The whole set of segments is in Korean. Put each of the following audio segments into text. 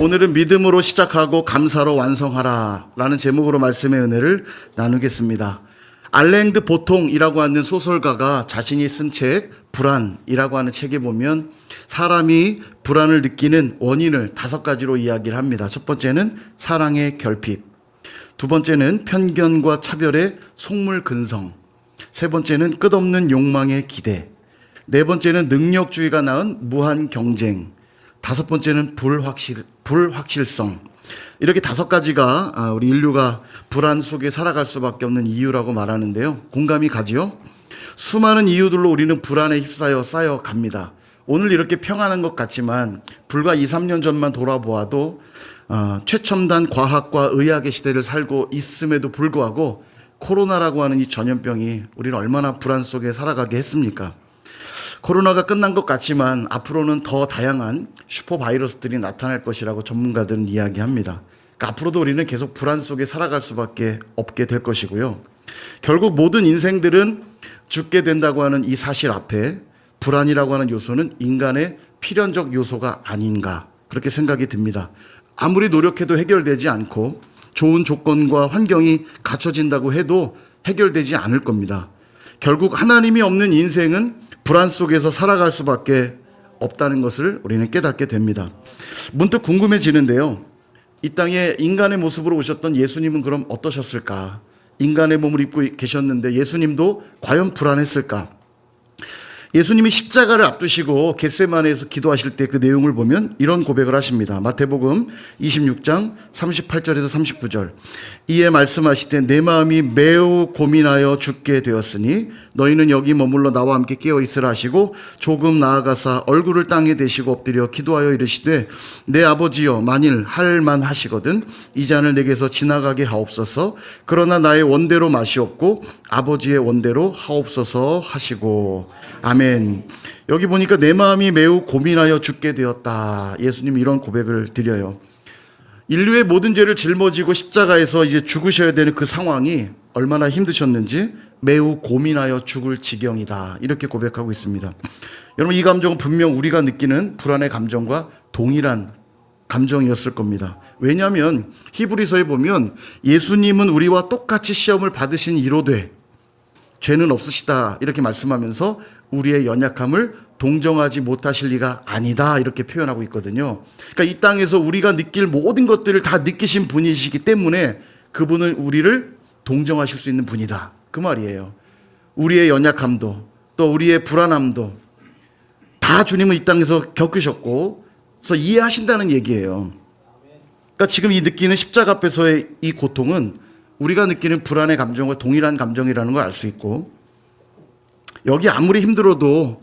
오늘은 믿음으로 시작하고 감사로 완성하라 라는 제목으로 말씀의 은혜를 나누겠습니다. 알랭드 보통이라고 하는 소설가가 자신이 쓴 책 불안이라고 하는 책에 보면 사람이 불안을 느끼는 원인을 5가지로 이야기를 합니다. 첫 번째는 사랑의 결핍, 두 번째는 편견과 차별의 속물근성, 세 번째는 끝없는 욕망의 기대, 네 번째는 능력주의가 낳은 무한 경쟁, 다섯 번째는 불확실성. 이렇게 5가지가 우리 인류가 불안 속에 살아갈 수밖에 없는 이유라고 말하는데요. 공감이 가지요? 수많은 이유들로 우리는 불안에 휩싸여 쌓여갑니다. 오늘 이렇게 평안한 것 같지만 불과 2, 3년 전만 돌아보아도 최첨단 과학과 의학의 시대를 살고 있음에도 불구하고 코로나라고 하는 이 전염병이 우리를 얼마나 불안 속에 살아가게 했습니까? 코로나가 끝난 것 같지만 앞으로는 더 다양한 슈퍼 바이러스들이 나타날 것이라고 전문가들은 이야기합니다. 그러니까 앞으로도 우리는 계속 불안 속에 살아갈 수밖에 없게 될 것이고요. 결국 모든 인생들은 죽게 된다고 하는 이 사실 앞에 불안이라고 하는 요소는 인간의 필연적 요소가 아닌가 그렇게 생각이 듭니다. 아무리 노력해도 해결되지 않고 좋은 조건과 환경이 갖춰진다고 해도 해결되지 않을 겁니다. 결국 하나님이 없는 인생은 불안 속에서 살아갈 수밖에 없다는 것을 우리는 깨닫게 됩니다. 문득 궁금해지는데요. 이 땅에 인간의 모습으로 오셨던 예수님은 그럼 어떠셨을까? 인간의 몸을 입고 계셨는데 예수님도 과연 불안했을까? 예수님이 십자가를 앞두시고 겟세마네에서 기도하실 때 그 내용을 보면 이런 고백을 하십니다. 마태복음 26장 38절에서 39절. 이에 말씀하시되 내 마음이 매우 고민하여 죽게 되었으니 너희는 여기 머물러 나와 함께 깨어 있으라 하시고 조금 나아가사 얼굴을 땅에 대시고 엎드려 기도하여 이르시되 내 아버지여 만일 할 만하시거든 이 잔을 내게서 지나가게 하옵소서. 그러나 나의 원대로 마시옵고 아버지의 원대로 하옵소서 하시고. 아멘. 여기 보니까 내 마음이 매우 고민하여 죽게 되었다. 예수님 이런 고백을 드려요. 인류의 모든 죄를 짊어지고 십자가에서 이제 죽으셔야 되는 그 상황이 얼마나 힘드셨는지 매우 고민하여 죽을 지경이다. 이렇게 고백하고 있습니다. 여러분 이 감정은 분명 우리가 느끼는 불안의 감정과 동일한 감정이었을 겁니다. 왜냐하면 히브리서에 보면 예수님은 우리와 똑같이 시험을 받으신 이로되 죄는 없으시다 이렇게 말씀하면서 우리의 연약함을 동정하지 못하실 리가 아니다 이렇게 표현하고 있거든요. 그러니까 이 땅에서 우리가 느낄 모든 것들을 다 느끼신 분이시기 때문에 그분은 우리를 동정하실 수 있는 분이다 그 말이에요. 우리의 연약함도 또 우리의 불안함도 다 주님은 이 땅에서 겪으셨고 그래서 이해하신다는 얘기예요. 그러니까 지금 이 느끼는 십자가 앞에서의 이 고통은 우리가 느끼는 불안의 감정과 동일한 감정이라는 걸 알 수 있고 여기 아무리 힘들어도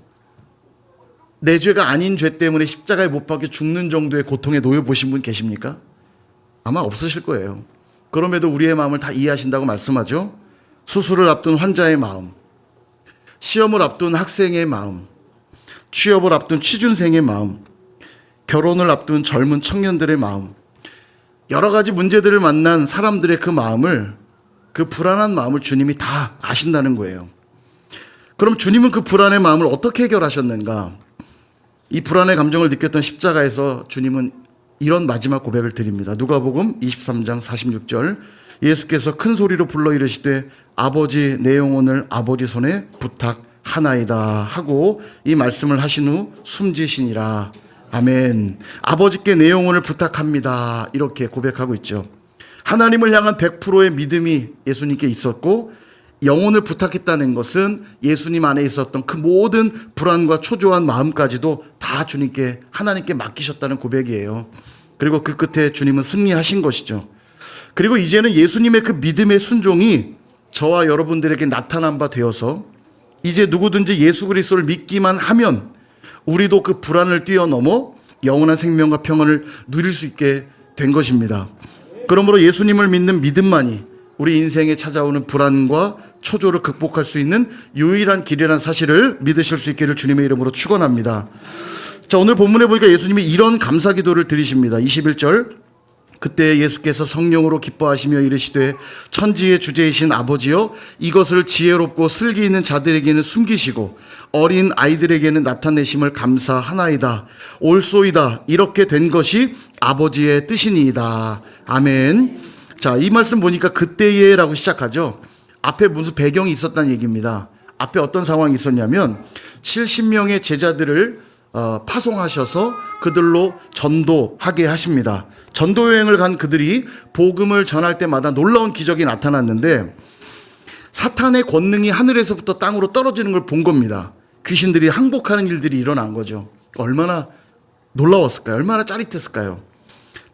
내 죄가 아닌 죄 때문에 십자가에 못 박혀 죽는 정도의 고통에 놓여 보신 분 계십니까? 아마 없으실 거예요. 그럼에도 우리의 마음을 다 이해하신다고 말씀하죠. 수술을 앞둔 환자의 마음, 시험을 앞둔 학생의 마음, 취업을 앞둔 취준생의 마음, 결혼을 앞둔 젊은 청년들의 마음, 여러 가지 문제들을 만난 사람들의 그 마음을, 그 불안한 마음을 주님이 다 아신다는 거예요. 그럼 주님은 그 불안의 마음을 어떻게 해결하셨는가? 이 불안의 감정을 느꼈던 십자가에서 주님은 이런 마지막 고백을 드립니다. 누가복음 23장 46절. 예수께서 큰 소리로 불러 이르시되 아버지 내 영혼을 아버지 손에 부탁하나이다 하고 이 말씀을 하신 후 숨지시니라. 아멘. 아버지께 내 영혼을 부탁합니다. 이렇게 고백하고 있죠. 하나님을 향한 100%의 믿음이 예수님께 있었고 영혼을 부탁했다는 것은 예수님 안에 있었던 그 모든 불안과 초조한 마음까지도 다 주님께 하나님께 맡기셨다는 고백이에요. 그리고 그 끝에 주님은 승리하신 것이죠. 그리고 이제는 예수님의 그 믿음의 순종이 저와 여러분들에게 나타난 바 되어서 이제 누구든지 예수 그리스도를 믿기만 하면 우리도 그 불안을 뛰어넘어 영원한 생명과 평안을 누릴 수 있게 된 것입니다. 그러므로 예수님을 믿는 믿음만이 우리 인생에 찾아오는 불안과 초조를 극복할 수 있는 유일한 길이라는 사실을 믿으실 수 있기를 주님의 이름으로 축원합니다. 자, 오늘 본문에 보니까 예수님이 이런 감사 기도를 드리십니다. 21절. 그때 예수께서 성령으로 기뻐하시며 이르시되 천지의 주제이신 아버지여 이것을 지혜롭고 슬기 있는 자들에게는 숨기시고 어린 아이들에게는 나타내심을 감사하나이다. 옳소이다. 이렇게 된 것이 아버지의 뜻이니이다. 아멘. 자, 이 말씀 보니까 그때에 라고 시작하죠. 앞에 무슨 배경이 있었다는 얘기입니다. 앞에 어떤 상황이 있었냐면 70명의 제자들을 파송하셔서 그들로 전도하게 하십니다. 전도 여행을 간 그들이 복음을 전할 때마다 놀라운 기적이 나타났는데 사탄의 권능이 하늘에서부터 땅으로 떨어지는 걸 본 겁니다. 귀신들이 항복하는 일들이 일어난 거죠. 얼마나 놀라웠을까요? 얼마나 짜릿했을까요?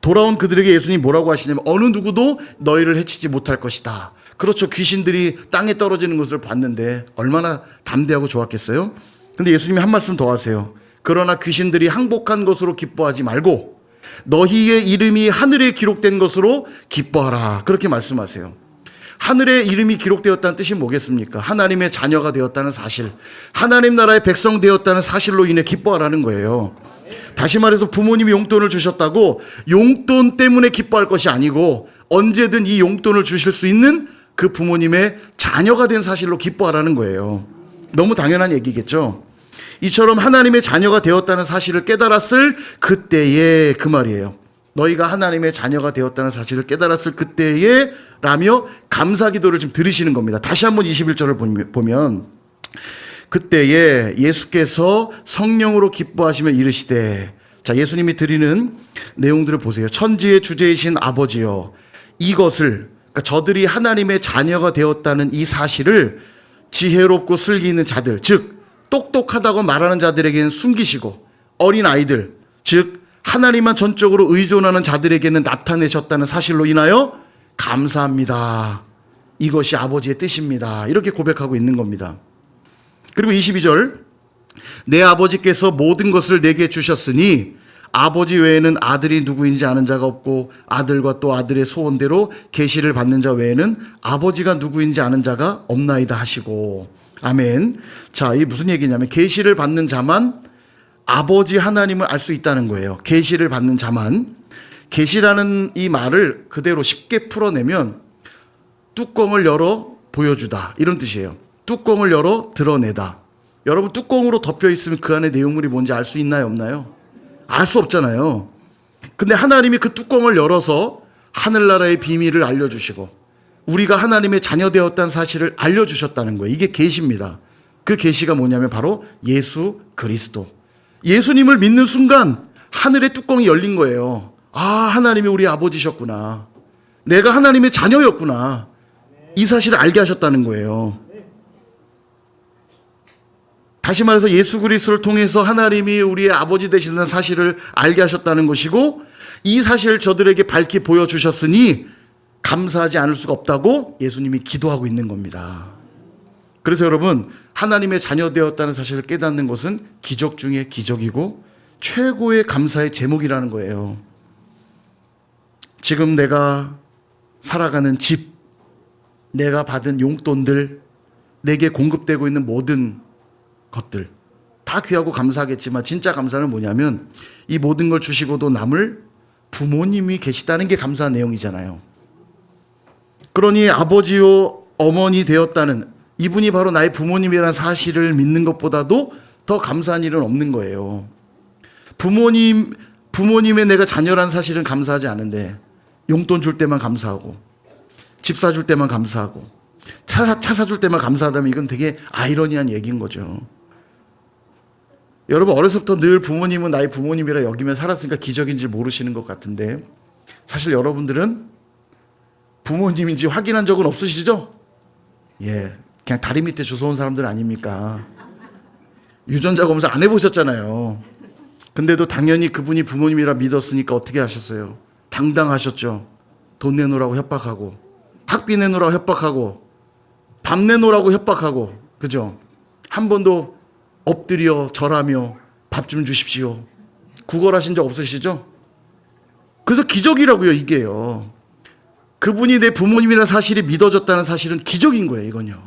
돌아온 그들에게 예수님이 뭐라고 하시냐면 어느 누구도 너희를 해치지 못할 것이다. 그렇죠. 귀신들이 땅에 떨어지는 것을 봤는데 얼마나 담대하고 좋았겠어요? 근데 예수님이 한 말씀 더 하세요. 그러나 귀신들이 항복한 것으로 기뻐하지 말고 너희의 이름이 하늘에 기록된 것으로 기뻐하라. 그렇게 말씀하세요. 하늘에 이름이 기록되었다는 뜻이 뭐겠습니까? 하나님의 자녀가 되었다는 사실, 하나님 나라의 백성 되었다는 사실로 인해 기뻐하라는 거예요. 다시 말해서 부모님이 용돈을 주셨다고 용돈 때문에 기뻐할 것이 아니고 언제든 이 용돈을 주실 수 있는 그 부모님의 자녀가 된 사실로 기뻐하라는 거예요. 너무 당연한 얘기겠죠. 이처럼 하나님의 자녀가 되었다는 사실을 깨달았을 그때에 그 말이에요. 너희가 하나님의 자녀가 되었다는 사실을 깨달았을 그때에 라며 감사기도를 지금 들으시는 겁니다. 다시 한번 21절을 보면 그때에 예수께서 성령으로 기뻐하시며 이르시되, 자, 예수님이 드리는 내용들을 보세요. 천지의 주제이신 아버지여 이것을, 그러니까 저들이 하나님의 자녀가 되었다는 이 사실을 지혜롭고 슬기 있는 자들, 즉 똑똑하다고 말하는 자들에게는 숨기시고 어린 아이들, 즉 하나님만 전적으로 의존하는 자들에게는 나타내셨다는 사실로 인하여 감사합니다. 이것이 아버지의 뜻입니다. 이렇게 고백하고 있는 겁니다. 그리고 22절, 내 아버지께서 모든 것을 내게 주셨으니 아버지 외에는 아들이 누구인지 아는 자가 없고 아들과 또 아들의 소원대로 계시를 받는 자 외에는 아버지가 누구인지 아는 자가 없나이다 하시고. 아멘. 자, 이게 무슨 얘기냐면 계시를 받는 자만 아버지 하나님을 알 수 있다는 거예요. 계시를 받는 자만. 계시라는 이 말을 그대로 쉽게 풀어내면 뚜껑을 열어 보여주다, 이런 뜻이에요. 뚜껑을 열어 드러내다. 여러분, 뚜껑으로 덮여 있으면 그 안에 내용물이 뭔지 알 수 있나요, 없나요? 알 수 없잖아요. 근데 하나님이 그 뚜껑을 열어서 하늘나라의 비밀을 알려주시고 우리가 하나님의 자녀 되었다는 사실을 알려주셨다는 거예요. 이게 계시입니다. 그 계시가 뭐냐면 바로 예수 그리스도. 예수님을 믿는 순간 하늘의 뚜껑이 열린 거예요. 아, 하나님이 우리 아버지셨구나. 내가 하나님의 자녀였구나. 이 사실을 알게 하셨다는 거예요. 다시 말해서 예수 그리스도를 통해서 하나님이 우리의 아버지 되시는 사실을 알게 하셨다는 것이고, 이 사실을 저들에게 밝히 보여주셨으니 감사하지 않을 수가 없다고 예수님이 기도하고 있는 겁니다. 그래서 여러분, 하나님의 자녀 되었다는 사실을 깨닫는 것은 기적 중에 기적이고 최고의 감사의 제목이라는 거예요. 지금 내가 살아가는 집, 내가 받은 용돈들, 내게 공급되고 있는 모든 것들 다 귀하고 감사하겠지만 진짜 감사는 뭐냐면 이 모든 걸 주시고도 남을 부모님이 계시다는 게 감사한 내용이잖아요. 그러니 아버지요 어머니 되었다는 이분이 바로 나의 부모님이라는 사실을 믿는 것보다도 더 감사한 일은 없는 거예요. 부모님의 내가 자녀라는 사실은 감사하지 않은데 용돈 줄 때만 감사하고 집 사줄 때만 감사하고 차 사줄 때만 감사하다면 이건 되게 아이러니한 얘기인 거죠. 여러분, 어려서부터 늘 부모님은 나의 부모님이라 여기며 살았으니까 기적인지 모르시는 것 같은데 사실 여러분들은 부모님인지 확인한 적은 없으시죠? 예, 그냥 다리 밑에 주워온 사람들 아닙니까? 유전자 검사 안 해보셨잖아요. 근데도 당연히 그분이 부모님이라 믿었으니까 어떻게 하셨어요? 당당하셨죠. 돈 내놓으라고 협박하고 학비 내놓으라고 협박하고 밥 내놓으라고 협박하고, 그죠? 한 번도 엎드려 절하며 밥 좀 주십시오 구걸하신 적 없으시죠? 그래서 기적이라고요, 이게요. 그분이 내 부모님이라는 사실이 믿어졌다는 사실은 기적인 거예요, 이건요.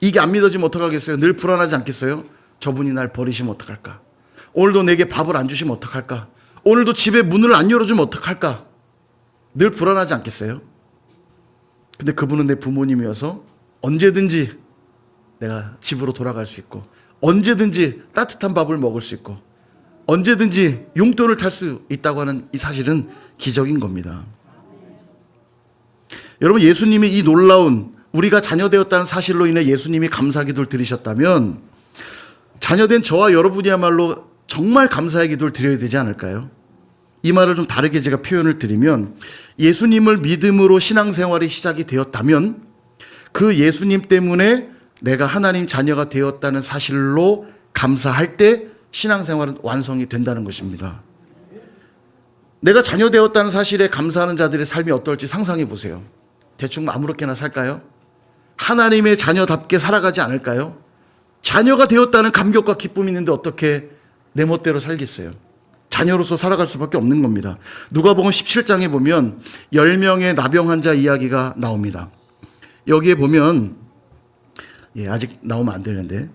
이게 안 믿어지면 어떡하겠어요? 늘 불안하지 않겠어요? 저분이 날 버리시면 어떡할까? 오늘도 내게 밥을 안 주시면 어떡할까? 오늘도 집에 문을 안 열어주면 어떡할까? 늘 불안하지 않겠어요? 근데 그분은 내 부모님이어서 언제든지 내가 집으로 돌아갈 수 있고, 언제든지 따뜻한 밥을 먹을 수 있고, 언제든지 용돈을 탈 수 있다고 하는 이 사실은 기적인 겁니다. 여러분, 예수님이 이 놀라운, 우리가 자녀되었다는 사실로 인해 예수님이 감사 기도를 드리셨다면 자녀된 저와 여러분이야말로 정말 감사의 기도를 드려야 되지 않을까요? 이 말을 좀 다르게 제가 표현을 드리면, 예수님을 믿음으로 신앙생활이 시작이 되었다면 그 예수님 때문에 내가 하나님 자녀가 되었다는 사실로 감사할 때 신앙생활은 완성이 된다는 것입니다. 내가 자녀 되었다는 사실에 감사하는 자들의 삶이 어떨지 상상해 보세요. 대충 아무렇게나 살까요? 하나님의 자녀답게 살아가지 않을까요? 자녀가 되었다는 감격과 기쁨이 있는데 어떻게 내 멋대로 살겠어요? 자녀로서 살아갈 수밖에 없는 겁니다. 누가복음 17장에 보면 10명의 나병 환자 이야기가 나옵니다. 여기에 보면, 아직 나오면 안 되는데,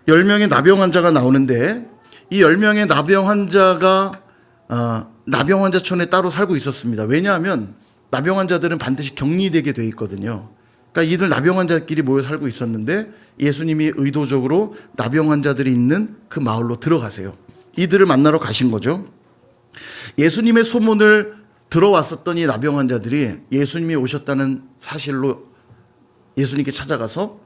10명의 나병 환자가 나오는데, 이 10명의 나병 환자가 나병 환자촌에 따로 살고 있었습니다. 왜냐하면 나병 환자들은 반드시 격리되게 돼 있거든요. 그러니까 이들 나병 환자끼리 모여 살고 있었는데 예수님이 의도적으로 나병 환자들이 있는 그 마을로 들어가세요. 이들을 만나러 가신 거죠. 예수님의 소문을 들어왔었던 이 나병 환자들이 예수님이 오셨다는 사실로 예수님께 찾아가서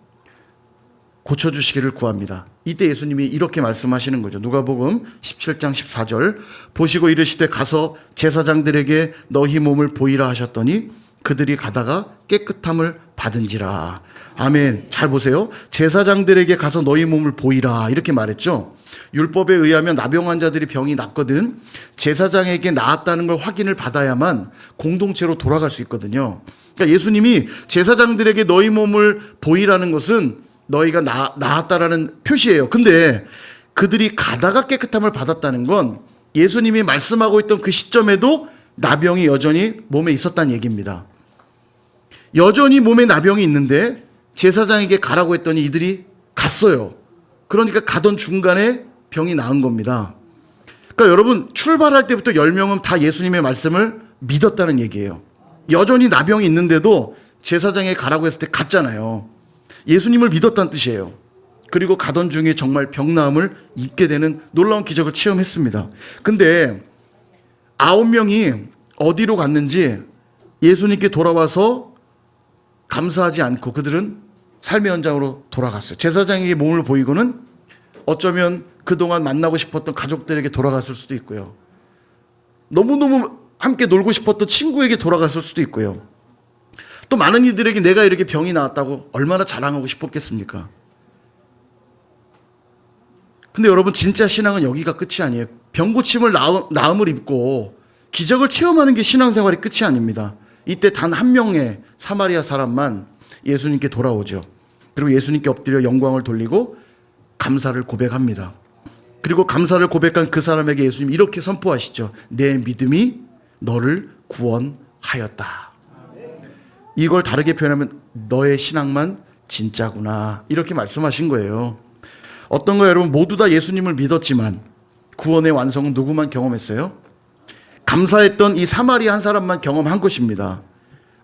고쳐주시기를 구합니다. 이때 예수님이 이렇게 말씀하시는 거죠. 누가복음 17장 14절, 보시고 이르시되 가서 제사장들에게 너희 몸을 보이라 하셨더니 그들이 가다가 깨끗함을 받은지라. 아멘. 잘 보세요. 제사장들에게 가서 너희 몸을 보이라 이렇게 말했죠. 율법에 의하면 나병 환자들이 병이 낫거든 제사장에게 나았다는 걸 확인을 받아야만 공동체로 돌아갈 수 있거든요. 그러니까 예수님이 제사장들에게 너희 몸을 보이라는 것은 너희가 나았다라는 표시예요. 근데 그들이 가다가 깨끗함을 받았다는 건 예수님이 말씀하고 있던 그 시점에도 나병이 여전히 몸에 있었다는 얘기입니다. 여전히 몸에 나병이 있는데 제사장에게 가라고 했더니 이들이 갔어요. 그러니까 가던 중간에 병이 나은 겁니다. 그러니까 여러분, 출발할 때부터 10명은 다 예수님의 말씀을 믿었다는 얘기예요. 여전히 나병이 있는데도 제사장에게 가라고 했을 때 갔잖아요. 예수님을 믿었다는 뜻이에요. 그리고 가던 중에 정말 병나음을 입게 되는 놀라운 기적을 체험했습니다. 근데 9명이 어디로 갔는지 예수님께 돌아와서 감사하지 않고 그들은 삶의 현장으로 돌아갔어요. 제사장에게 몸을 보이고는 어쩌면 그동안 만나고 싶었던 가족들에게 돌아갔을 수도 있고요. 너무너무 함께 놀고 싶었던 친구에게 돌아갔을 수도 있고요. 또 많은 이들에게 내가 이렇게 병이 나았다고 얼마나 자랑하고 싶었겠습니까? 근데 여러분, 진짜 신앙은 여기가 끝이 아니에요. 병 고침을 나음을 입고 기적을 체험하는 게 신앙생활의 끝이 아닙니다. 이때 단 한 명의 사마리아 사람만 예수님께 돌아오죠. 그리고 예수님께 엎드려 영광을 돌리고 감사를 고백합니다. 그리고 감사를 고백한 그 사람에게 예수님 이렇게 선포하시죠. 내 믿음이 너를 구원하였다. 이걸 다르게 표현하면 너의 신앙만 진짜구나 이렇게 말씀하신 거예요. 어떤가요, 여러분? 모두 다 예수님을 믿었지만 구원의 완성은 누구만 경험했어요? 감사했던 이 사마리아 한 사람만 경험한 것입니다.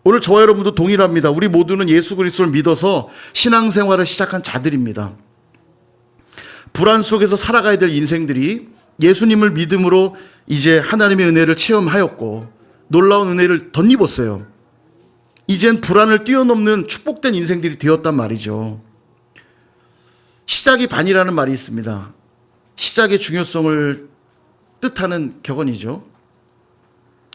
오늘 저와 여러분도 동일합니다. 우리 모두는 예수 그리스도를 믿어서 신앙생활을 시작한 자들입니다. 불안 속에서 살아가야 될 인생들이 예수님을 믿음으로 이제 하나님의 은혜를 체험하였고 놀라운 은혜를 덧입었어요. 이젠 불안을 뛰어넘는 축복된 인생들이 되었단 말이죠. 시작이 반이라는 말이 있습니다. 시작의 중요성을 뜻하는 격언이죠.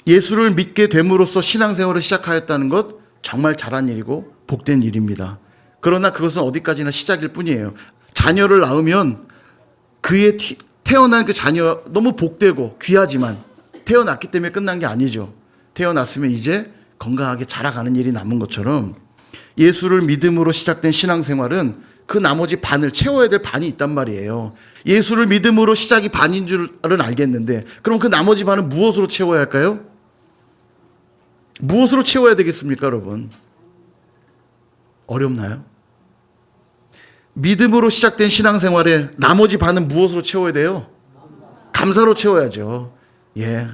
예수를 믿게 됨으로써 신앙생활을 시작하였다는 것 정말 잘한 일이고 복된 일입니다. 그러나 그것은 어디까지나 시작일 뿐이에요. 자녀를 낳으면 그의 태어난 그 자녀 너무 복되고 귀하지만 태어났기 때문에 끝난 게 아니죠. 태어났으면 이제 건강하게 자라가는 일이 남은 것처럼 예수를 믿음으로 시작된 신앙생활은 그 나머지 반을 채워야 될 반이 있단 말이에요. 예수를 믿음으로 시작이 반인 줄은 알겠는데 그럼 그 나머지 반은 무엇으로 채워야 할까요? 무엇으로 채워야 되겠습니까, 여러분? 어렵나요? 믿음으로 시작된 신앙생활의 나머지 반은 무엇으로 채워야 돼요? 감사로 채워야죠. 예.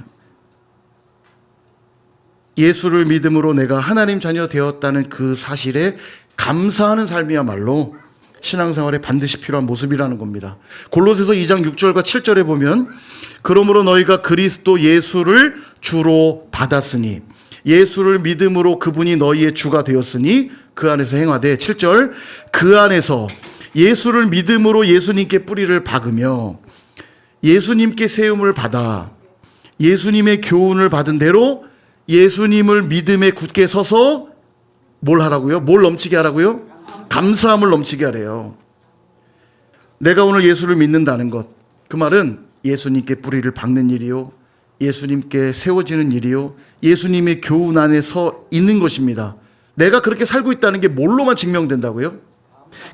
예수를 믿음으로 내가 하나님 자녀 되었다는 그 사실에 감사하는 삶이야말로 신앙생활에 반드시 필요한 모습이라는 겁니다. 골로새서 2장 6절과 7절에 보면 그러므로 너희가 그리스도 예수를 주로 받았으니 예수를 믿음으로 그분이 너희의 주가 되었으니 그 안에서 행하되 7절 그 안에서 예수를 믿음으로 예수님께 뿌리를 박으며 예수님께 세움을 받아 예수님의 교훈을 받은 대로 예수님을 믿음에 굳게 서서 뭘 하라고요? 뭘 넘치게 하라고요? 감사함을 넘치게 하래요. 내가 오늘 예수를 믿는다는 것, 그 말은 예수님께 뿌리를 박는 일이요, 예수님께 세워지는 일이요, 예수님의 교훈 안에 서 있는 것입니다. 내가 그렇게 살고 있다는 게 뭘로만 증명된다고요?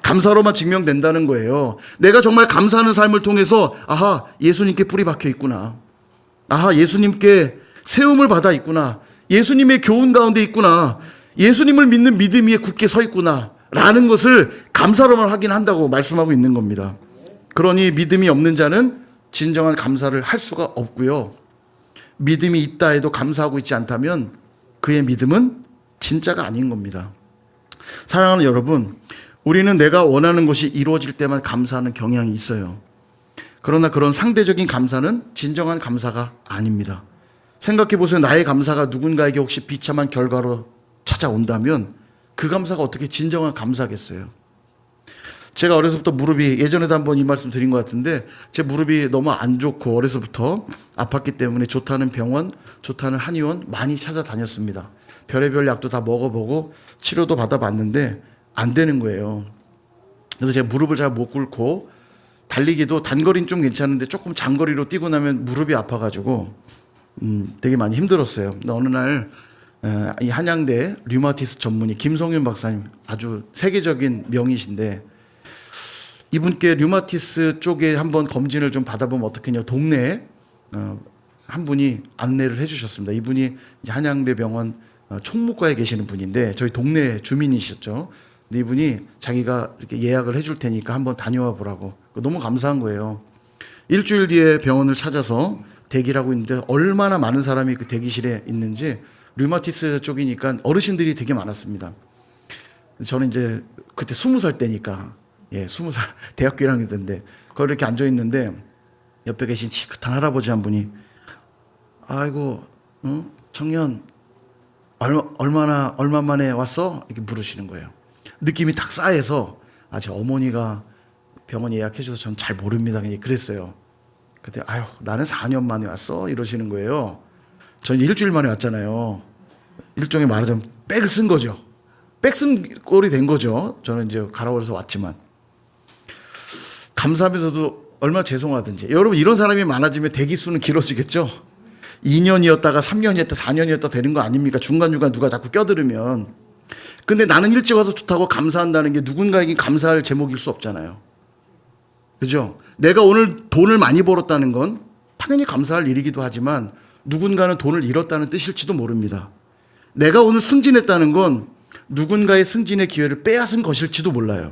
감사로만 증명된다는 거예요. 내가 정말 감사하는 삶을 통해서 아하, 예수님께 뿌리 박혀 있구나, 아하, 예수님께 세움을 받아 있구나, 예수님의 교훈 가운데 있구나, 예수님을 믿는 믿음 위에 굳게 서 있구나 라는 것을 감사로만 확인한다고 말씀하고 있는 겁니다. 그러니 믿음이 없는 자는 진정한 감사를 할 수가 없고요, 믿음이 있다 해도 감사하고 있지 않다면 그의 믿음은 진짜가 아닌 겁니다. 사랑하는 여러분, 우리는 내가 원하는 것이 이루어질 때만 감사하는 경향이 있어요. 그러나 그런 상대적인 감사는 진정한 감사가 아닙니다. 생각해 보세요. 나의 감사가 누군가에게 혹시 비참한 결과로 찾아온다면 그 감사가 어떻게 진정한 감사겠어요? 제가 어려서부터 무릎이, 예전에도 한번 이 말씀 드린 것 같은데, 제 무릎이 너무 안 좋고 어려서부터 아팠기 때문에 좋다는 병원, 좋다는 한의원 많이 찾아다녔습니다. 별의별 약도 다 먹어보고 치료도 받아봤는데 안 되는 거예요. 그래서 제가 무릎을 잘 못 꿇고 달리기도 단거리는 좀 괜찮은데 조금 장거리로 뛰고 나면 무릎이 아파가지고 되게 많이 힘들었어요. 근데 어느 날 이 한양대 류마티스 전문의 김성윤 박사님, 아주 세계적인 명의신데, 이분께 류마티스 쪽에 한번 검진을 좀 받아보면 어떻겠냐, 동네에 한 분이 안내를 해주셨습니다. 이분이 이제 한양대 병원 총무과에 계시는 분인데 저희 동네 주민이셨죠. 근데 이분이 자기가 이렇게 예약을 해줄 테니까 한번 다녀와 보라고. 너무 감사한 거예요. 일주일 뒤에 병원을 찾아서 대기를 하고 있는데 얼마나 많은 사람이 그 대기실에 있는지, 류마티스 쪽이니까 어르신들이 되게 많았습니다. 저는 이제 그때 20살 때니까, 20살 대학교 1학년 때인데 거기 이렇게 앉아 있는데 옆에 계신 치긋한 할아버지 한 분이 아이고, 청년 얼마 만에 왔어? 이렇게 물으시는 거예요. 느낌이 딱 싸해서 제 어머니가 병원 예약해줘서 전 잘 모릅니다. 그냥 그랬어요. 그때 아유, 나는 4년 만에 왔어? 이러시는 거예요. 전 일주일 만에 왔잖아요. 일종의 말하자면 백을 쓴 거죠. 백 쓴 꼴이 된 거죠. 저는 이제 갈아버려서 왔지만. 감사하면서도 얼마나 죄송하든지. 여러분, 이런 사람이 많아지면 대기수는 길어지겠죠. 2년이었다가 3년이었다 4년이었다 되는 거 아닙니까? 중간중간 누가 자꾸 껴들으면. 근데 나는 일찍 와서 좋다고 감사한다는 게 누군가에게 감사할 제목일 수 없잖아요. 그죠? 내가 오늘 돈을 많이 벌었다는 건 당연히 감사할 일이기도 하지만 누군가는 돈을 잃었다는 뜻일지도 모릅니다. 내가 오늘 승진했다는 건 누군가의 승진의 기회를 빼앗은 것일지도 몰라요.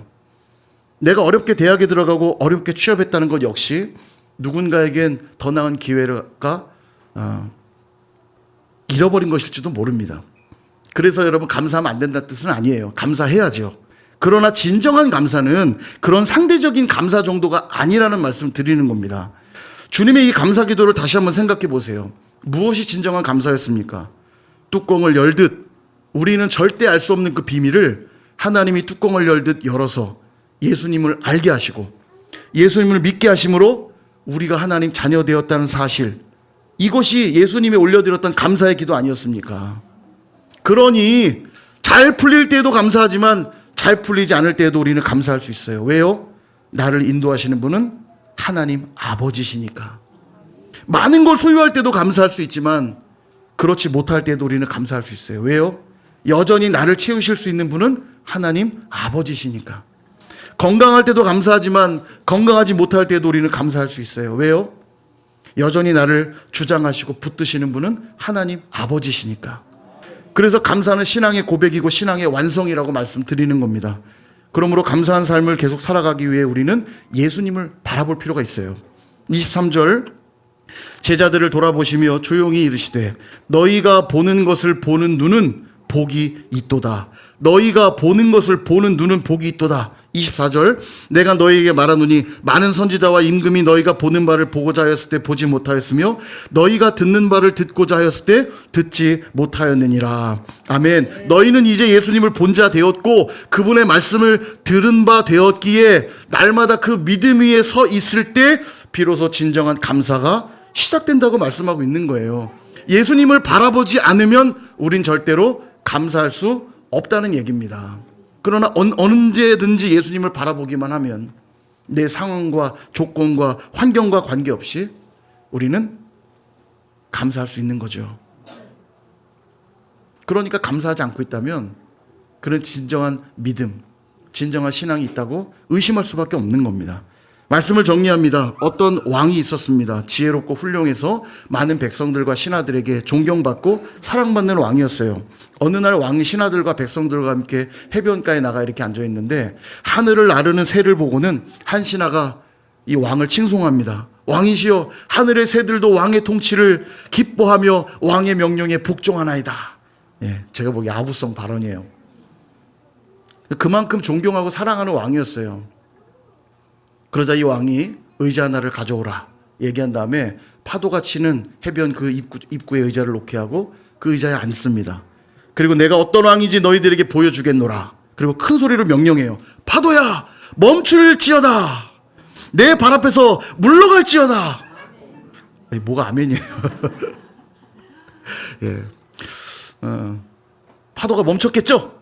내가 어렵게 대학에 들어가고 어렵게 취업했다는 것 역시 누군가에겐 더 나은 기회가 잃어버린 것일지도 모릅니다. 그래서 여러분, 감사하면 안 된다는 뜻은 아니에요. 감사해야죠. 그러나 진정한 감사는 그런 상대적인 감사 정도가 아니라는 말씀을 드리는 겁니다. 주님의 이 감사 기도를 다시 한번 생각해 보세요. 무엇이 진정한 감사였습니까? 뚜껑을 열듯, 우리는 절대 알 수 없는 그 비밀을 하나님이 뚜껑을 열듯 열어서 예수님을 알게 하시고 예수님을 믿게 하심으로 우리가 하나님 자녀 되었다는 사실, 이것이 예수님이 올려드렸던 감사의 기도 아니었습니까? 그러니 잘 풀릴 때도 감사하지만 잘 풀리지 않을 때도 우리는 감사할 수 있어요. 왜요? 나를 인도하시는 분은 하나님 아버지시니까. 많은 걸 소유할 때도 감사할 수 있지만 그렇지 못할 때도 우리는 감사할 수 있어요. 왜요? 여전히 나를 채우실 수 있는 분은 하나님 아버지시니까. 건강할 때도 감사하지만 건강하지 못할 때도 우리는 감사할 수 있어요. 왜요? 여전히 나를 주장하시고 붙드시는 분은 하나님 아버지시니까. 그래서 감사는 신앙의 고백이고 신앙의 완성이라고 말씀드리는 겁니다. 그러므로 감사한 삶을 계속 살아가기 위해 우리는 예수님을 바라볼 필요가 있어요. 23절, 제자들을 돌아보시며 조용히 이르시되 너희가 보는 것을 보는 눈은 복이 있도다. 너희가 보는 것을 보는 눈은 복이 있도다. 24절 내가 너희에게 말하노니 많은 선지자와 임금이 너희가 보는 바를 보고자 하였을 때 보지 못하였으며 너희가 듣는 바를 듣고자 하였을 때 듣지 못하였느니라. 아멘. 너희는 이제 예수님을 본 자 되었고 그분의 말씀을 들은 바 되었기에 날마다 그 믿음 위에 서 있을 때 비로소 진정한 감사가 시작된다고 말씀하고 있는 거예요. 예수님을 바라보지 않으면 우린 절대로 감사할 수 없다는 얘기입니다. 그러나 언제든지 예수님을 바라보기만 하면 내 상황과 조건과 환경과 관계없이 우리는 감사할 수 있는 거죠. 그러니까 감사하지 않고 있다면 그런 진정한 믿음, 진정한 신앙이 있다고 의심할 수밖에 없는 겁니다. 말씀을 정리합니다. 어떤 왕이 있었습니다. 지혜롭고 훌륭해서 많은 백성들과 신하들에게 존경받고 사랑받는 왕이었어요. 어느 날 왕이 신하들과 백성들과 함께 해변가에 나가 이렇게 앉아 있는데 하늘을 나르는 새를 보고는 한 신하가 이 왕을 칭송합니다. 왕이시여 하늘의 새들도 왕의 통치를 기뻐하며 왕의 명령에 복종하나이다. 제가 보기에 아부성 발언이에요. 그만큼 존경하고 사랑하는 왕이었어요. 그러자 이 왕이 의자 하나를 가져오라 얘기한 다음에 파도가 치는 해변 그 입구에 의자를 놓게 하고 그 의자에 앉습니다. 그리고 내가 어떤 왕인지 너희들에게 보여주겠노라. 그리고 큰 소리로 명령해요. 파도야 멈출지어다. 내 발 앞에서 물러갈지어다. 뭐가 아멘이에요. 예. 파도가 멈췄겠죠?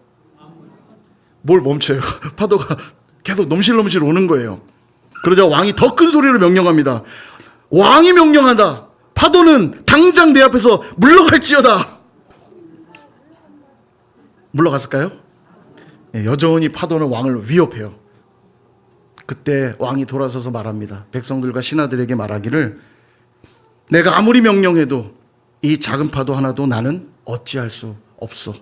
뭘 멈춰요? 파도가 계속 넘실넘실 오는 거예요. 그러자 왕이 더 큰 소리로 명령합니다. 왕이 명령한다. 파도는 당장 내 앞에서 물러갈지어다. 물러갔을까요? 여전히 파도는 왕을 위협해요. 그때 왕이 돌아서서 말합니다. 백성들과 신하들에게 말하기를 내가 아무리 명령해도 이 작은 파도 하나도 나는 어찌할 수 없어.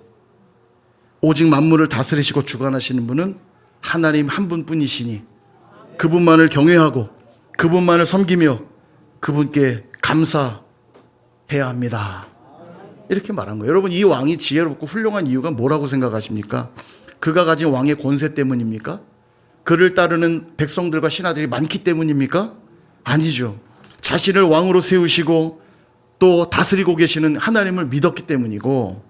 오직 만물을 다스리시고 주관하시는 분은 하나님 한 분뿐이시니 그분만을 경외하고 그분만을 섬기며 그분께 감사해야 합니다. 이렇게 말한 거예요. 여러분 이 왕이 지혜롭고 훌륭한 이유가 뭐라고 생각하십니까? 그가 가진 왕의 권세 때문입니까? 그를 따르는 백성들과 신하들이 많기 때문입니까? 아니죠. 자신을 왕으로 세우시고 또 다스리고 계시는 하나님을 믿었기 때문이고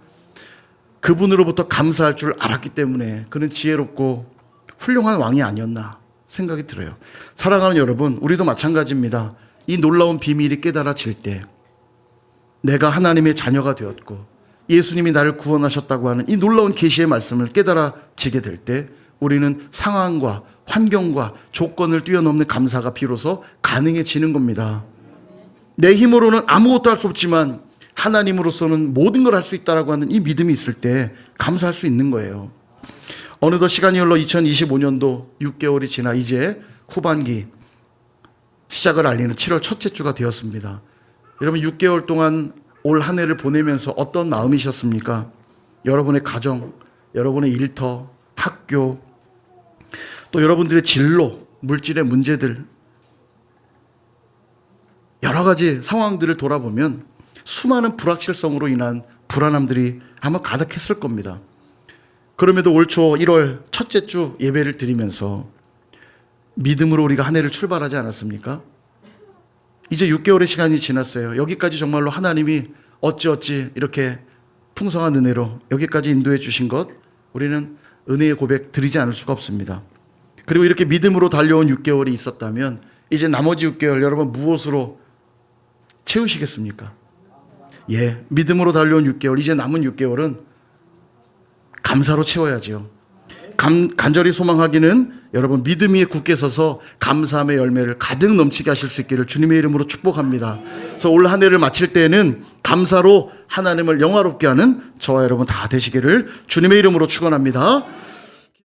그분으로부터 감사할 줄 알았기 때문에 그는 지혜롭고 훌륭한 왕이 아니었나 생각이 들어요. 사랑하는 여러분, 우리도 마찬가지입니다. 이 놀라운 비밀이 깨달아질 때 내가 하나님의 자녀가 되었고 예수님이 나를 구원하셨다고 하는 이 놀라운 계시의 말씀을 깨달아지게 될 때 우리는 상황과 환경과 조건을 뛰어넘는 감사가 비로소 가능해지는 겁니다. 내 힘으로는 아무것도 할 수 없지만 하나님으로서는 모든 걸 할 수 있다라고 하는 이 믿음이 있을 때 감사할 수 있는 거예요. 어느덧 시간이 흘러 2025년도 6개월이 지나 이제 후반기 시작을 알리는 7월 첫째 주가 되었습니다. 여러분 6개월 동안 올 한 해를 보내면서 어떤 마음이셨습니까? 여러분의 가정, 여러분의 일터, 학교, 또 여러분들의 진로, 물질의 문제들 여러 가지 상황들을 돌아보면 수많은 불확실성으로 인한 불안함들이 아마 가득했을 겁니다. 그럼에도 올 초 1월 첫째 주 예배를 드리면서 믿음으로 우리가 한 해를 출발하지 않았습니까? 이제 6개월의 시간이 지났어요. 여기까지 정말로 하나님이 어찌어찌 이렇게 풍성한 은혜로 여기까지 인도해 주신 것 우리는 은혜의 고백 드리지 않을 수가 없습니다. 그리고 이렇게 믿음으로 달려온 6개월이 있었다면 이제 나머지 6개월 여러분 무엇으로 채우시겠습니까? 믿음으로 달려온 6개월, 이제 남은 6개월은 감사로 채워야지요. 간절히 소망하기는 여러분 믿음 위에 굳게 서서 감사함의 열매를 가득 넘치게 하실 수 있기를 주님의 이름으로 축복합니다. 그래서 올 한 해를 마칠 때에는 감사로 하나님을 영화롭게 하는 저와 여러분 다 되시기를 주님의 이름으로 축원합니다.